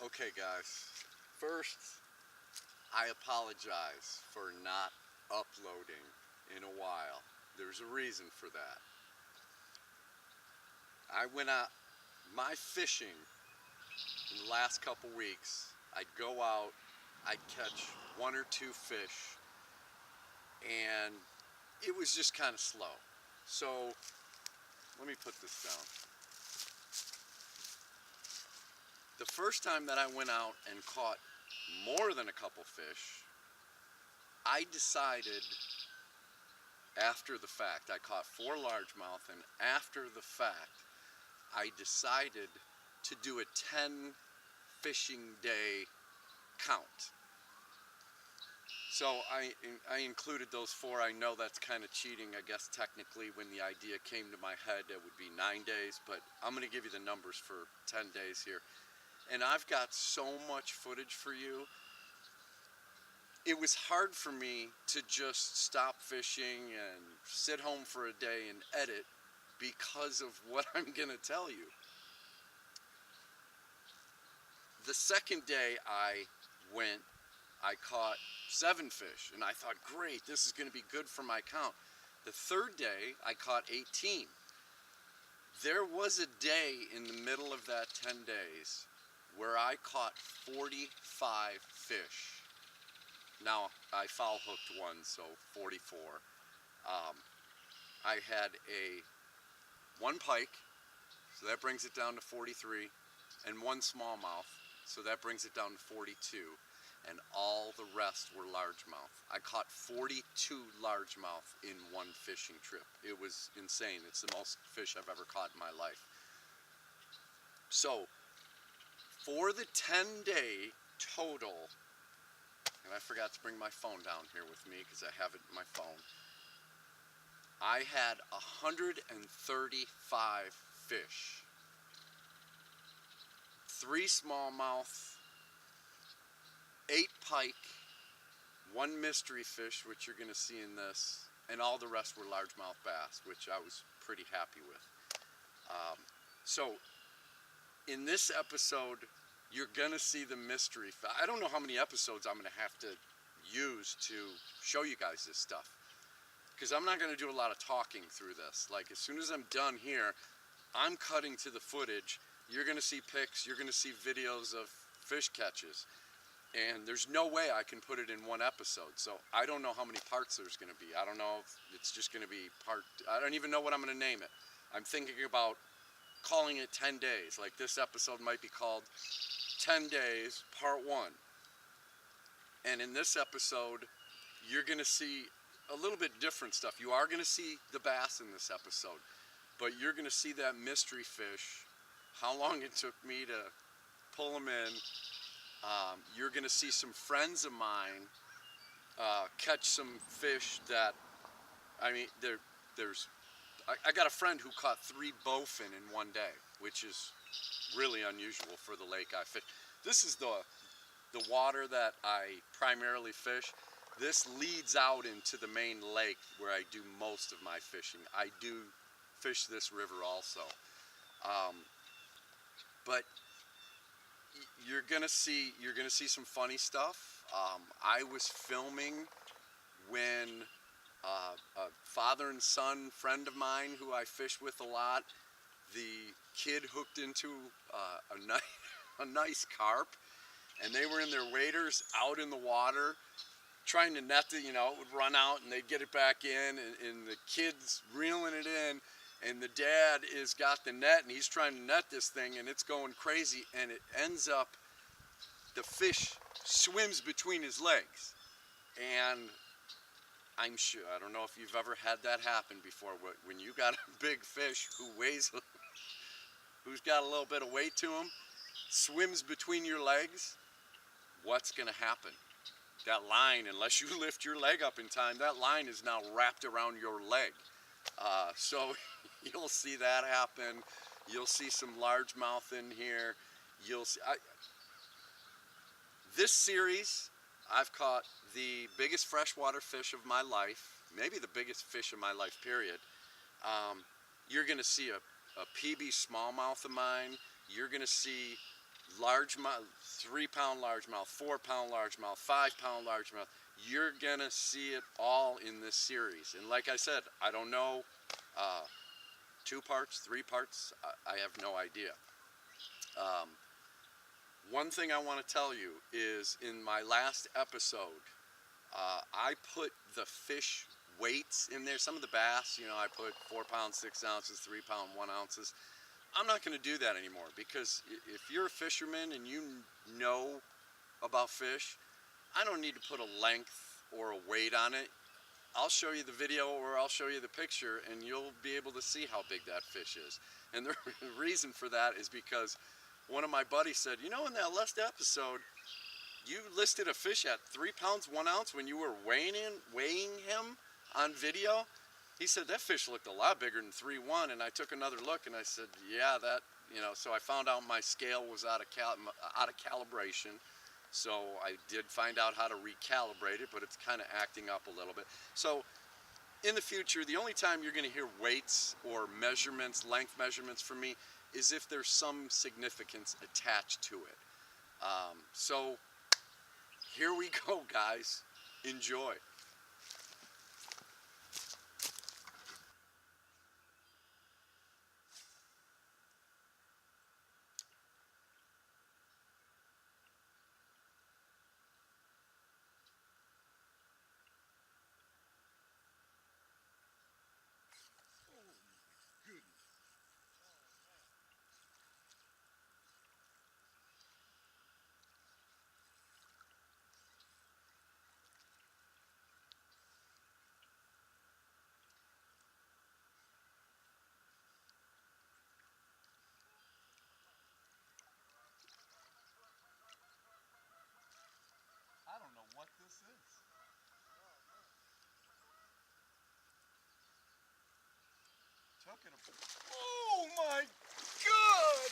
Okay guys, first I apologize for not uploading in a while. There's a reason for that. I went out my fishing in the last couple weeks. I'd go out, I'd catch one or two fish, and it was just kind of slow. So let me put this down. The first time that I went out and caught more than a couple fish, I decided after the fact, I caught 4 largemouth, and after the fact, I decided to do a 10 fishing day count. So I included those 4. I know that's kind of cheating. I guess technically when the idea came to my head, it would be 9 days, but I'm going to give you the numbers for 10 days here. And I've got so much footage for you. It was hard for me to just stop fishing and sit home for a day and edit because of what I'm going to tell you. The second day I went, I caught 7 fish, and I thought, great, this is going to be good for my count. The third day, I caught 18. There was a day in the middle of that 10 days where I caught 45 fish. Now, I foul hooked one, so 44. I had one pike, so that brings it down to 43, and 1 smallmouth, so that brings it down to 42, and all the rest were largemouth. I caught 42 largemouth in one fishing trip. It was insane. It's the most fish I've ever caught in my life. So, for the 10-day total, and I forgot to bring my phone down here with me because I have it in my phone, I had 135 fish. 3 smallmouth, 8 pike, 1 mystery fish, which you're going to see in this, and all the rest were largemouth bass, which I was pretty happy with. So, in this episode, you're going to see the mystery. I don't know how many episodes I'm going to have to use to show you guys this stuff, because I'm not going to do a lot of talking through this. Like, as soon as I'm done here, I'm cutting to the footage. You're going to see pics, you're going to see videos of fish catches, and there's no way I can put it in one episode. So I don't know how many parts there's going to be. I don't know if it's just going to be I don't even know what I'm going to name it. I'm thinking about calling it 10 days. Like, this episode might be called 10 Days Part 1. And in this episode, you're going to see a little bit different stuff. You are going to see the bass in this episode, but you're going to see that mystery fish, how long it took me to pull them in. You're going to see some friends of mine catch some fish that, I mean, I got a friend who caught 3 bowfin in one day, which is really unusual for the lake I fish. This is the water that I primarily fish. This leads out into the main lake where I do most of my fishing. I do fish this river also. But you're gonna see some funny stuff. I was filming when a father and son friend of mine who I fish with a lot, the kid hooked into a nice carp, and they were in their waders out in the water trying to net it. It would run out and they'd get it back in, and the kid's reeling it in, and the dad is got the net and he's trying to net this thing, and it's going crazy, and it ends up, the fish swims between his legs. And I'm sure, I don't know if you've ever had that happen before, when you got a big fish who's got a little bit of weight to him, swims between your legs, what's going to happen? That line, unless you lift your leg up in time, that line is now wrapped around your leg. So you'll see that happen. You'll see some largemouth in here. You'll see, this series, I've caught the biggest freshwater fish of my life, maybe the biggest fish of my life, period. You're going to see a PB smallmouth of mine. You're going to see largemouth, 3-pound largemouth, 4-pound largemouth, 5-pound largemouth. You're gonna see it all in this series. And like I said, I don't know, 2 parts, 3 parts, I have no idea. One thing I want to tell you is in my last episode, I put the fish weights in there. Some of the bass, you know, I put 4 pounds, 6 ounces, 3 pound, 1 ounces. I'm not going to do that anymore, because if you're a fisherman and you know about fish, I don't need to put a length or a weight on it. I'll show you the video or I'll show you the picture and you'll be able to see how big that fish is. And the reason for that is because one of my buddies said, you know, in that last episode, you listed a fish at 3 pounds, 1 ounce when you were weighing him on video. He said that fish looked a lot bigger than 3-1, and I took another look and I said, yeah, that, you know, so I found out my scale was out of calibration. So I did find out how to recalibrate it, but it's kind of acting up a little bit. So in the future, the only time you're going to hear weights or measurements, length measurements from me, is if there's some significance attached to it. So here we go, guys. Enjoy. I don't know what this is. Took it. Oh my God!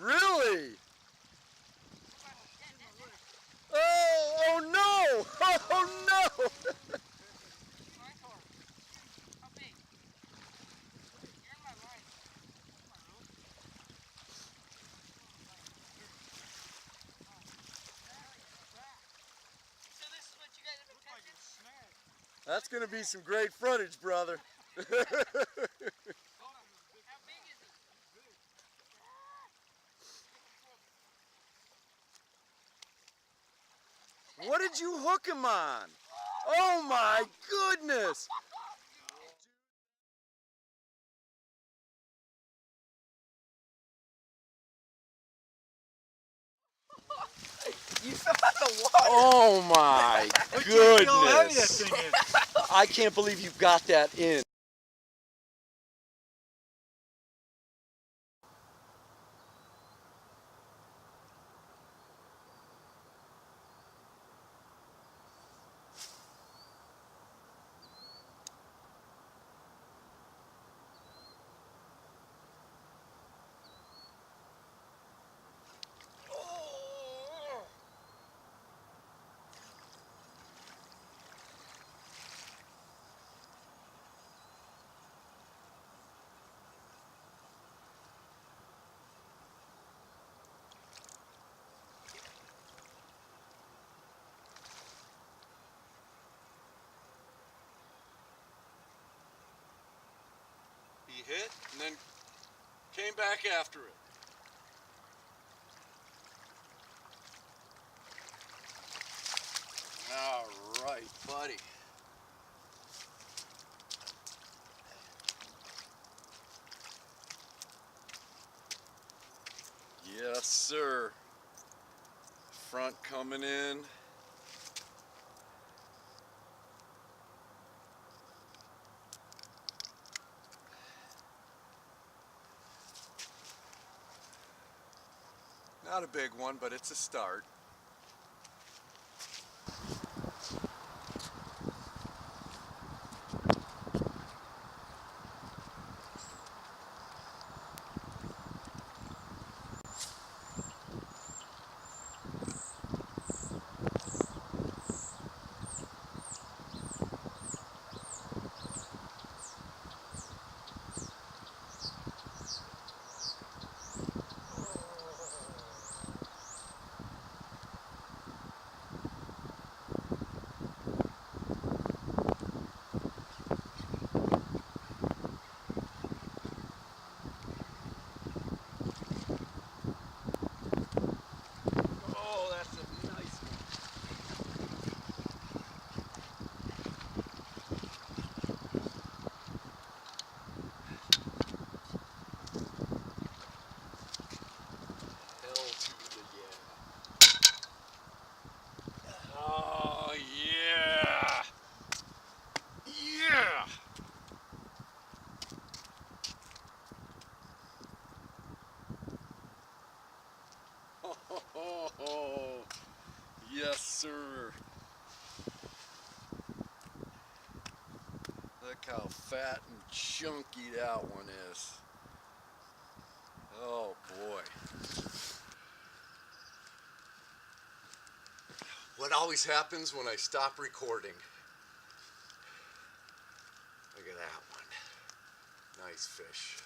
Really? Oh, oh no! Oh no! That's gonna be some great footage, brother. What did you hook him on? Oh my goodness! You fell out the water. Oh my Look how heavy that goodness! thing is. I can't believe you got that in. He hit and then came back after it. All right, buddy. Yes, sir. Front coming in. Not a big one, but it's a start. how fat and chunky that one is. Oh boy. What always happens when I stop recording? Look at that one. Nice fish.